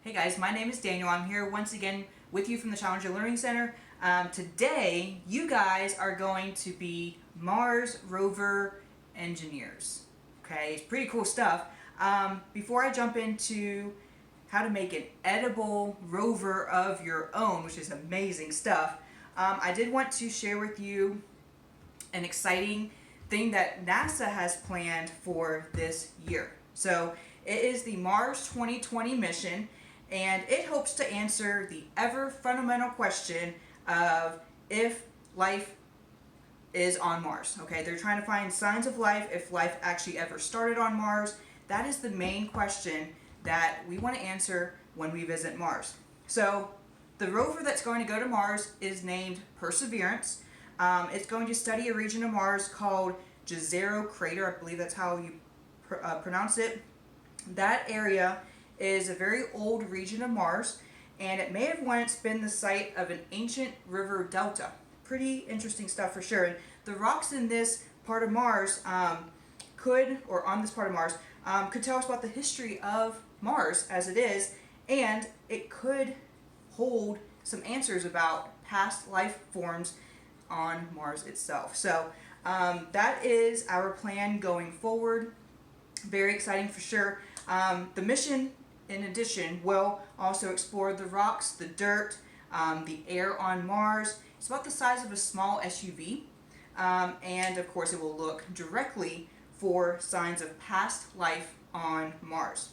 Hey guys, my name is Daniel. I'm here once again with you from the Challenger Learning Center. Today, you guys are going to be Mars rover engineers. Okay, it's pretty cool stuff. Before I jump into how to make an edible rover of your own, which is amazing stuff, I did want to share with you an exciting thing that NASA has planned for this year. So it is the Mars 2020 mission, and it hopes to answer the ever fundamental question of if life is on Mars. Okay, they're trying to find signs of life, if life actually ever started on Mars. That is the main question that we want to answer when we visit Mars. So the rover that's going to go to Mars is named Perseverance. It's going to study a region of Mars called Jezero Crater. I believe that's how you pronounce it. That area is a very old region of Mars, and it may have once been the site of an ancient river delta. Pretty interesting stuff for sure. And the rocks in this part of Mars could tell us about the history of Mars as it is, and it could hold some answers about past life forms on Mars itself. So that is our plan going forward. Very exciting for sure. The mission, in addition, will also explore the rocks, the dirt, the air on Mars. It's about the size of a small SUV. And of course, it will look directly for signs of past life on Mars.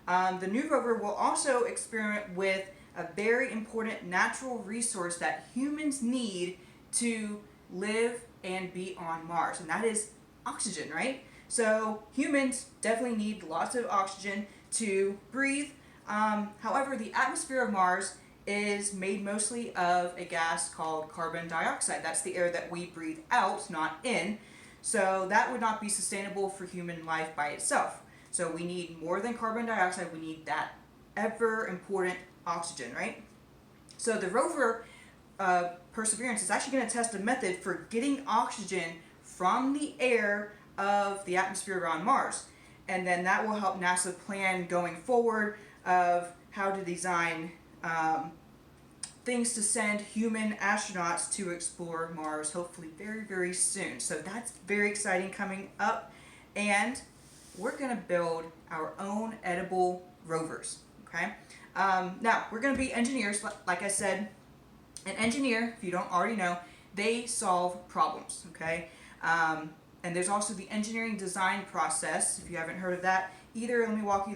The new rover will also experiment with a very important natural resource that humans need to live and be on Mars, and that is oxygen, right? So humans definitely need lots of oxygen to breathe. However, the atmosphere of Mars is made mostly of a gas called carbon dioxide. That's the air that we breathe out, not in. So that would not be sustainable for human life by itself. So we need more than carbon dioxide. We need that ever important oxygen, right? So the rover Perseverance is actually going to test a method for getting oxygen from the air of the atmosphere around Mars. And then that will help NASA plan going forward of how to design things to send human astronauts to explore Mars, hopefully very, very soon. So that's very exciting coming up. And we're going to build our own edible rovers. Okay. Now, we're going to be engineers, like I said. An engineer, if you don't already know, they solve problems, okay? And there's also the engineering design process. If you haven't heard of that either, let me walk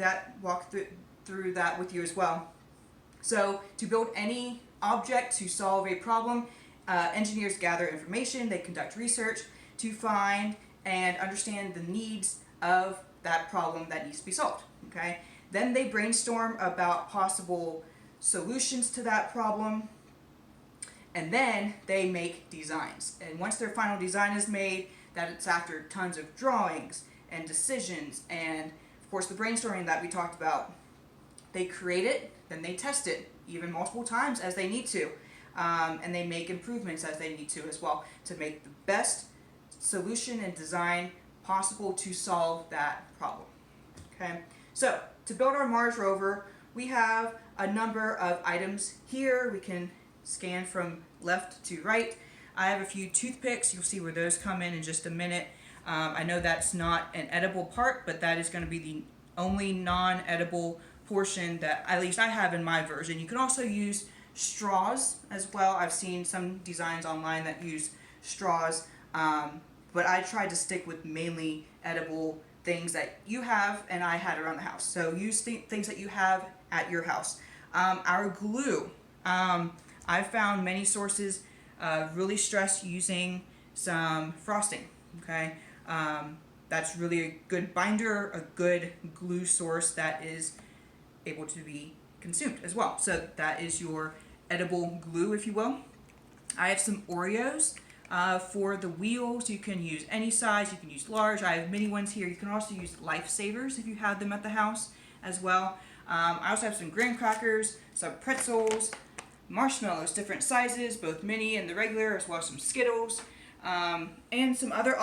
through that with you as well. So to build any object to solve a problem, engineers gather information, they conduct research to find and understand the needs of that problem that needs to be solved, okay? Then they brainstorm about possible solutions to that problem, and then they make designs. And once their final design is made, that it's after tons of drawings and decisions and of course the brainstorming that we talked about. They create it, then they test it, even multiple times as they need to. And they make improvements as they need to as well to make the best solution and design possible to solve that problem. Okay, so to build our Mars rover, we have a number of items here. We can scan from left to right. I have a few toothpicks. You'll see where those come in just a minute. I know that's not an edible part, but that is going to be the only non-edible portion that at least I have in my version. You can also use straws as well. I've seen some designs online that use straws, but I tried to stick with mainly edible things that you have and I had around the house. So use things that you have at your house. Our glue. I found many sources really stress using some frosting, okay? That's really a good binder, a good glue source that is able to be consumed as well. So that is your edible glue, if you will. I have some Oreos for the wheels. You can use any size, you can use large. I have mini ones here. You can also use lifesavers if you have them at the house as well. I also have some graham crackers, some pretzels, marshmallows, different sizes, both mini and the regular, as well as some Skittles, and some other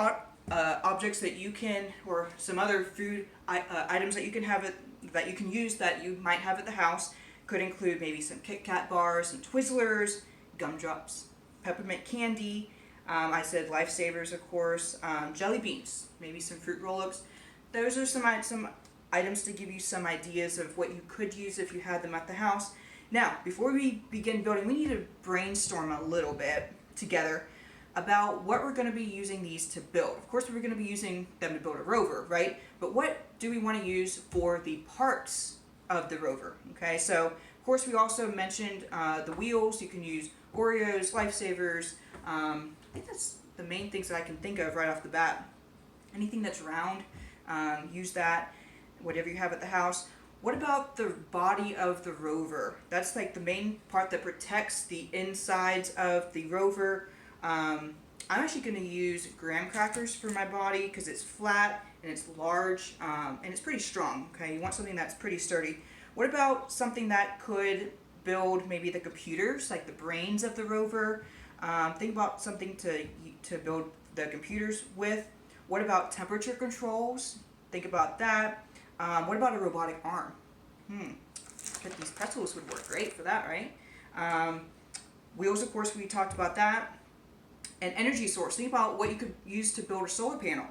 objects that you can, or some other food items that you can have that you can use that you might have at the house Could include maybe some Kit Kat bars, some Twizzlers, gumdrops, peppermint candy. I said lifesavers, of course, jelly beans, maybe some fruit roll-ups. Those are some items to give you some ideas of what you could use if you had them at the house. Now, before we begin building, we need to brainstorm a little bit together about what we're going to be using these to build. Of course, we're going to be using them to build a rover, right? But what do we want to use for the parts of the rover? Okay, so of course we also mentioned the wheels. You can use Oreos, lifesavers. I think that's the main things that I can think of right off the bat. Anything that's round, use that, whatever you have at the house. What about the body of the rover? That's like the main part that protects the insides of the rover. I'm actually going to use graham crackers for my body because it's flat and it's large and it's pretty strong. Okay, you want something that's pretty sturdy. What about something that could build maybe the computers, like the brains of the rover? Think about something to build the computers with. What about temperature controls? Think about that. What about a robotic arm? But these pretzels would work great for that, right? Wheels, of course, we talked about that. An energy source. Think about what you could use to build a solar panel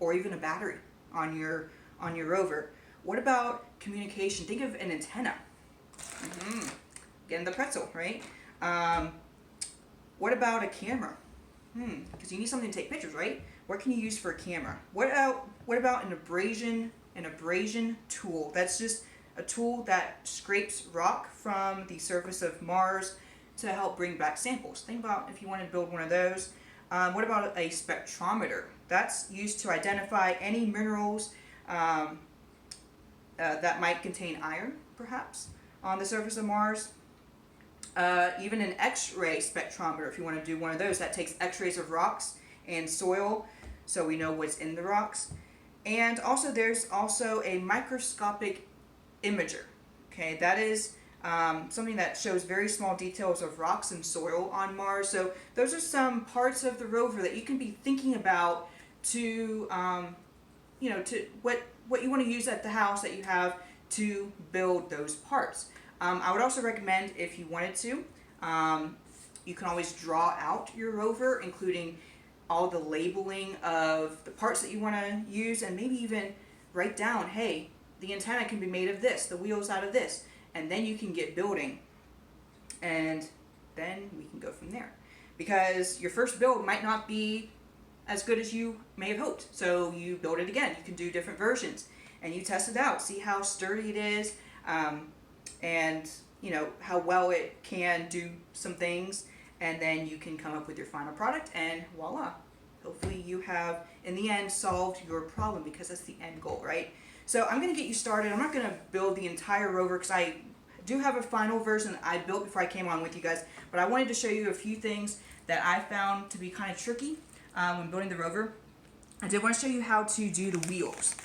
or even a battery on your rover. What about communication? Think of an antenna. Getting the pretzel, right? What about a camera? Because you need something to take pictures, right? What can you use for a camera? What about an abrasion tool? That's just a tool that scrapes rock from the surface of Mars to help bring back samples. Think about if you want to build one of those. What about a spectrometer? That's used to identify any minerals that might contain iron, perhaps, on the surface of Mars. Even an X-ray spectrometer, if you want to do one of those, that takes X-rays of rocks and soil, so we know what's in the rocks. And also, there's also a microscopic imager. Okay, that is something that shows very small details of rocks and soil on Mars. So those are some parts of the rover that you can be thinking about to, to what you want to use at the house that you have to build those parts. I would also recommend, if you wanted to, you can always draw out your rover, including all the labeling of the parts that you want to use, and maybe even write down, hey, the antenna can be made of this, the wheels out of this, and then you can get building, and then we can go from there. Because your first build might not be as good as you may have hoped, so you build it again. You can do different versions, and you test it out, see how sturdy it is, and how well it can do some things, and then you can come up with your final product, and voila, hopefully you have in the end solved your problem, because that's the end goal, right? So I'm going to get you started. I'm not going to build the entire rover because I do have a final version that I built before I came on with you guys, but I wanted to show you a few things that I found to be kind of tricky when building the rover. I did want to show you how to do the wheels.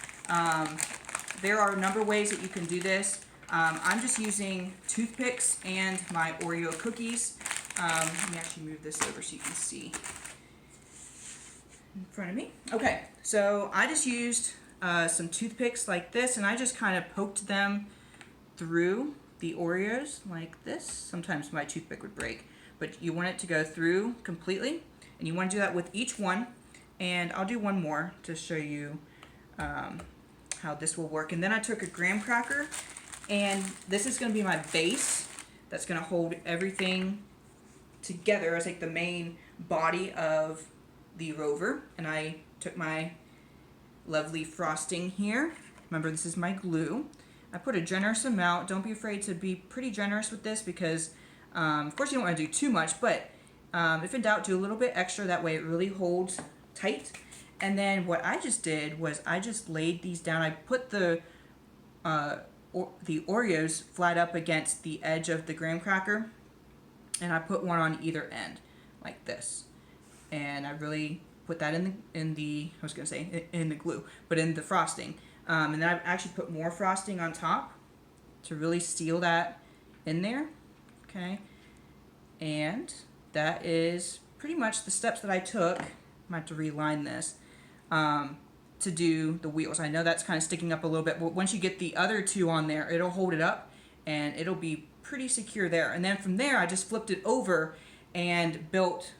There are a number of ways that you can do this. I'm just using toothpicks and my Oreo cookies. Let me actually move this over so you can see in front of me. Okay, so I just used some toothpicks like this, and I just kind of poked them through the Oreos like this. Sometimes my toothpick would break, but you want it to go through completely, and you want to do that with each one. And I'll do one more to show you how this will work. And then I took a graham cracker, and this is going to be my base that's going to hold everything together as like the main body of the rover. And I took my lovely frosting here. Remember, this is my glue. I put a generous amount. Don't be afraid to be pretty generous with this, because of course you don't want to do too much, but if in doubt, do a little bit extra. That way it really holds tight. And then what I just did was I just laid these down. I put the Oreos flat up against the edge of the graham cracker, and I put one on either end like this. And I really put that in the I was gonna say in the glue, but in the frosting. And then I actually put more frosting on top to really seal that in there. Okay, and that is pretty much the steps that I took. I might have to reline this to do the wheels. I know that's kind of sticking up a little bit, but once you get the other two on there, it'll hold it up, and it'll be pretty secure there. And then from there, I just flipped it over and built,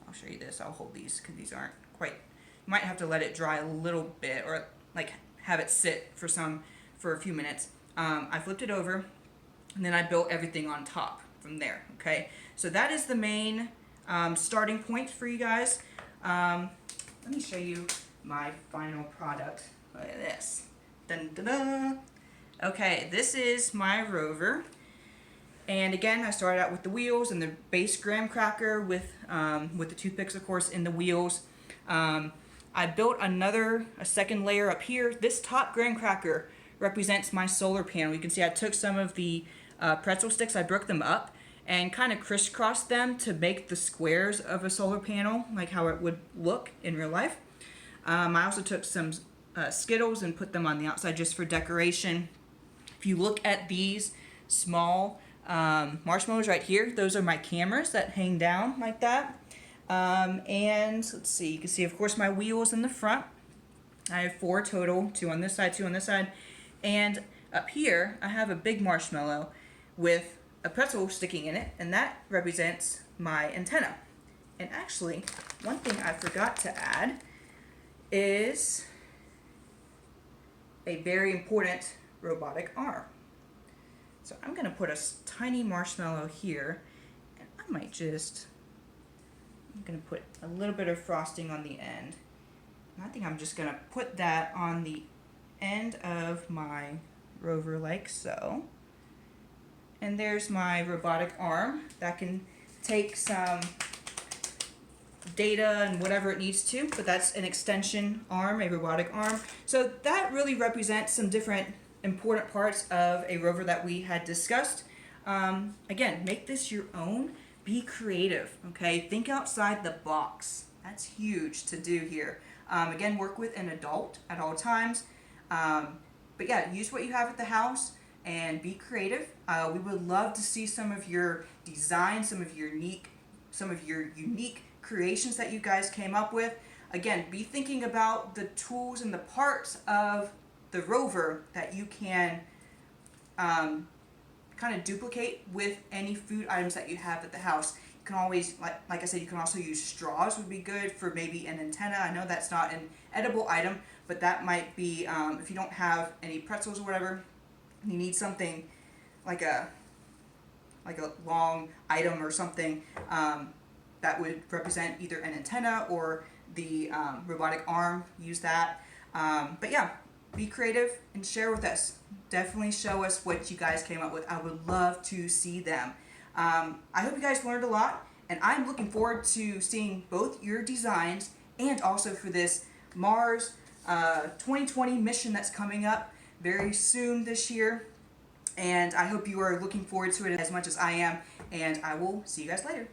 I'll show you this, I'll hold these because these aren't quite, you might have to let it dry a little bit or like have it sit for a few minutes. I flipped it over and then I built everything on top from there, okay? So that is the main starting point for you guys. Let me show you my final product. Look at this. Dun, dun, dun. Okay, this is my Rover. And again, I started out with the wheels and the base graham cracker with the toothpicks, of course, in the wheels. I built a second layer up here. This top graham cracker represents my solar panel. You can see I took some of the pretzel sticks, I broke them up and kind of crisscrossed them to make the squares of a solar panel, like how it would look in real life. I also took some Skittles and put them on the outside just for decoration. If you look at these small marshmallows right here, those are my cameras that hang down like that. And let's see, you can see, of course, my wheels in the front. I have 4 total, 2 on this side, 2 on this side. And up here, I have a big marshmallow with a pretzel sticking in it, and that represents my antenna. And actually, one thing I forgot to add is a very important robotic arm. So I'm going to put a tiny marshmallow here, and I'm going to put a little bit of frosting on the end. And I think I'm just going to put that on the end of my Rover like so. And there's my robotic arm that can take some data and whatever it needs to, but that's an extension arm, a robotic arm. So that really represents some different important parts of a Rover that we had discussed. Again, make this your own. Be creative, okay? Think outside the box. That's huge to do here. Again, work with an adult at all times. But yeah, use what you have at the house and be creative. We would love to see some of your designs, some of your unique creations that you guys came up with. Again, be thinking about the tools and the parts of the Rover that you can kind of duplicate with any food items that you have at the house. You can always, like I said, you can also use straws, would be good for maybe an antenna. I know that's not an edible item, but that might be, if you don't have any pretzels or whatever, you need something like a long item or something that would represent either an antenna or the robotic arm. Use that. But yeah, be creative and share with us. Definitely show us what you guys came up with. I would love to see them. I hope you guys learned a lot, and I'm looking forward to seeing both your designs and also for this Mars 2020 mission that's coming up very soon this year. And I hope you are looking forward to it as much as I am, and I will see you guys later.